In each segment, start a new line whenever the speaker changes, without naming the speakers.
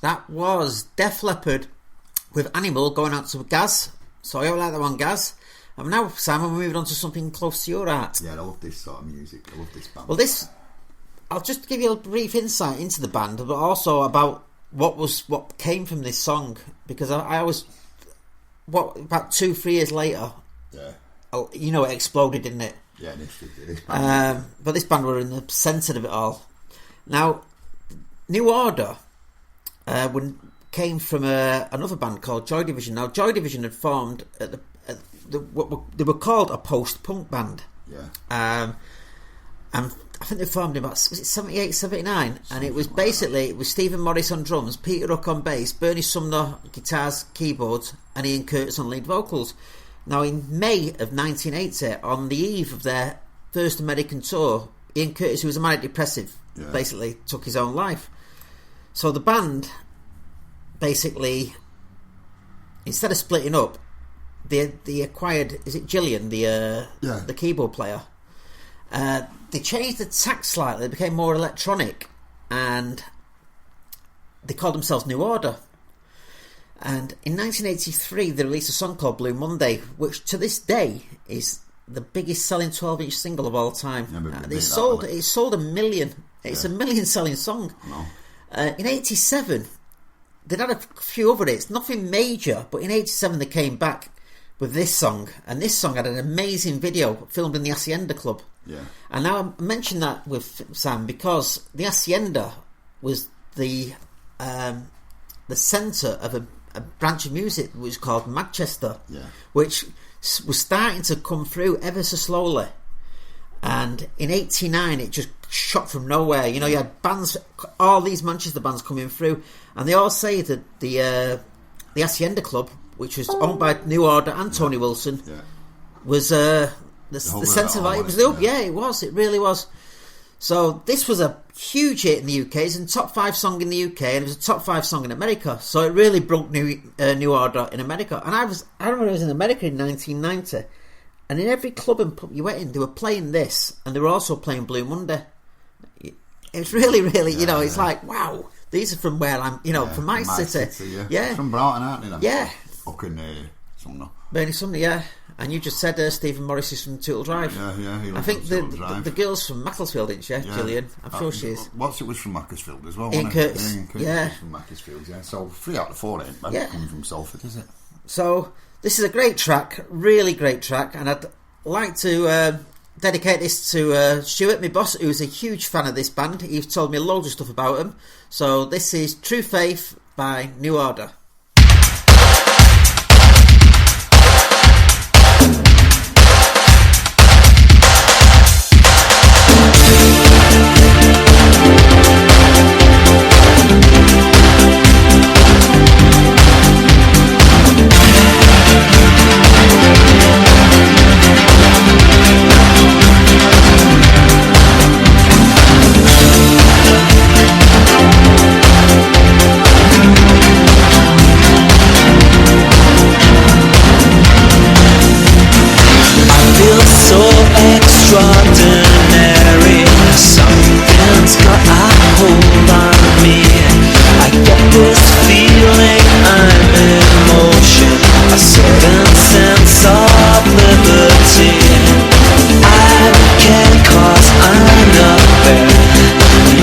That was Def Leppard with Animal going out to Gaz. So I hope you like that one, Gaz. And now, Simon, we're moving on to something close to your heart.
Yeah, I love this sort of music. I love this band.
Well, I'll just give you a brief insight into the band, but also about what came from this song, because I was about 2-3 years later.
Yeah.
It exploded, didn't it?
Yeah, this band.
But this band were in the centre of it all. Now, New Order came from another band called Joy Division. Now, Joy Division had formed they were called a post-punk band.
Yeah.
And I think they formed in about 78, 79, and it was basically it was Stephen Morris on drums, Peter Hook on bass, Bernie Sumner guitars, keyboards, and Ian Curtis on lead vocals. Now, in May of 1980, on the eve of their first American tour, Ian Curtis, who was a manic depressive, basically took his own life. So the band basically, instead of splitting up, they acquired, is it Gillian, the keyboard player? They changed the tack slightly, it became more electronic, and they called themselves New Order. And in 1983 they released a song called Blue Monday, which to this day is the biggest selling 12-inch single of all time. It sold 1 million. It's a million selling song. No. In 87 they'd had a few other hits, nothing major, but in 87 they came back with this song, and this song had an amazing video filmed in the Hacienda Club.
Yeah.
And now I mention that with Sam because the Hacienda was the centre of a branch of music which was called Manchester, which was starting to come through ever so slowly. And in 89 it just shot from nowhere. You had bands, all these Manchester bands coming through, and they all say that the Hacienda Club, which was owned by New Order and Tony Wilson, was the centre of it. It was the it really was. So this was a huge hit in the UK. It's a top 5 song in the UK, and it was a top 5 song in America. So it really broke New Order in America. And I remember I was in America in 1990, and in every club and pub you went in, they were playing this, and they were also playing Blue Monday. It's really, really, it's like, wow, these are from where I'm, from my city. Yeah.
From Broughton, aren't they?
Yeah.
Up in Sumner.
Bernie Sumner, yeah. And you just said Stephen Morris is from Tootle Drive.
Yeah.
I think the girl's from Macclesfield, isn't she? Yeah. Gillian. I'm sure she is.
What's it was from Macclesfield as well,
Ian Curtis.
Ian Curtis was from Macclesfield, yeah. So 3 out of 4 ain't bad coming from Salford, is it?
So this is a great track, really great track, and I'd like to dedicate this to Stuart, my boss, who's a huge fan of this band. He's told me loads of stuff about them. So this is True Faith by New Order.
Extraordinary, something's got a hold on me. I get this feeling I'm in motion, a certain sense of liberty. I don't care 'cause I'm not there.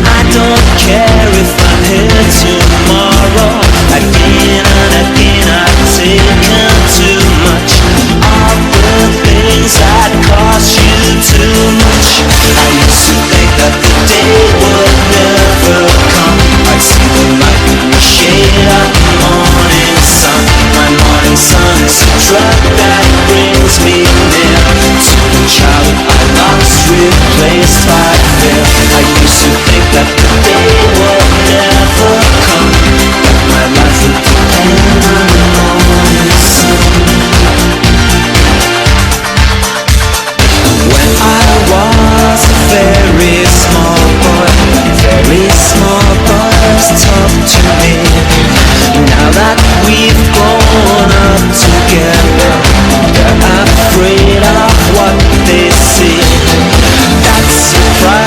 I don't care if I'm here tomorrow. Again and again I've taken too much of the things that cost you too much. I used to think that the day would never come. I'd see the light in the shade of the morning sun. My morning sun is a drug that brings me near to the childhood I lost, replaced by fear. I used to think that the day would never come, that my life would depend on the morning sun. When I was a very small boy talked to me. Now that we've grown up together, they're afraid of what they see. That surprise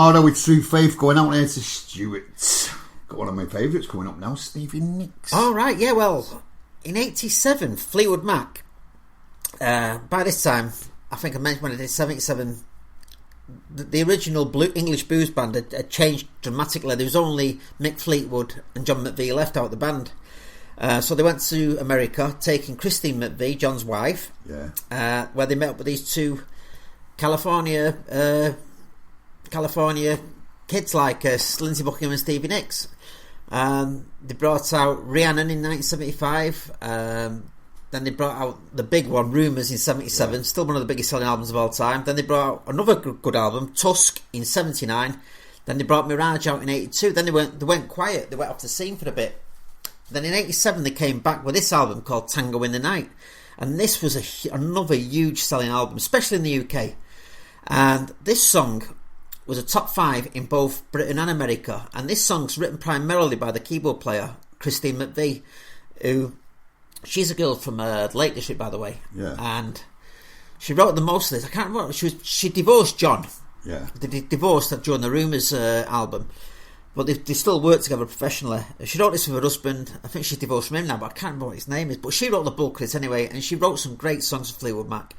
Harder with True Faith going out there to Stuart. Got one of my favourites coming up now, Stevie Nicks.
All right, yeah, well, in 87, Fleetwood Mac, by this time, I think I mentioned when I did 77, the original English blues band had changed dramatically. There was only Mick Fleetwood and John McVie left out of the band. So they went to America, taking Christine McVie, John's wife, where they met up with these two California kids like Lindsey Buckingham and Stevie Nicks. They brought out Rhiannon in 1975. Then they brought out the big one, Rumours, in 77, still one of the biggest selling albums of all time. Then they brought out another good album, Tusk, in 79. Then they brought Mirage out in 82. Then they went quiet. They went off the scene for a bit. Then in 87 they came back with this album called Tango in the Night, and this was another huge selling album, especially in the UK. And this song was a top 5 in both Britain and America, and this song's written primarily by the keyboard player Christine McVie, who, she's a girl from the Lake District, by the way, and she wrote the most of this. I can't remember, she divorced John. They divorced during the Rumours album, but they still work together professionally. She wrote this with her husband. I think she's divorced from him now, but I can't remember what his name is. But she wrote the bulk of it anyway, and she wrote some great songs for Fleetwood Mac.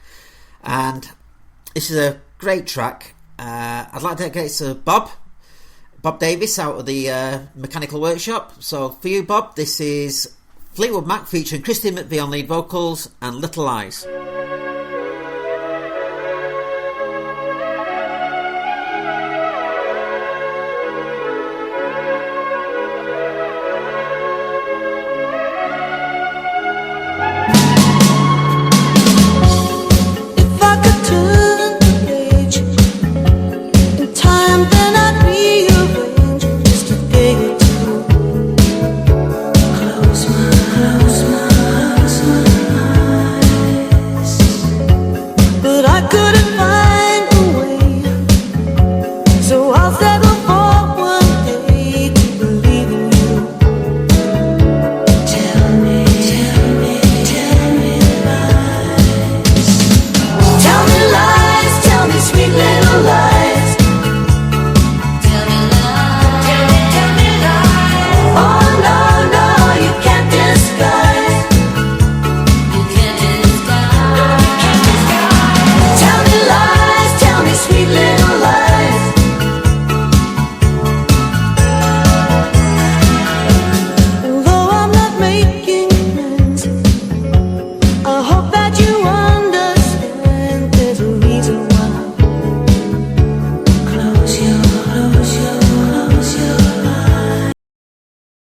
And this is a great track. I'd like to dedicate it to Bob Davis out of the Mechanical Workshop. So for you, Bob, this is Fleetwood Mac featuring Christine McVie on lead vocals and Little Eyes.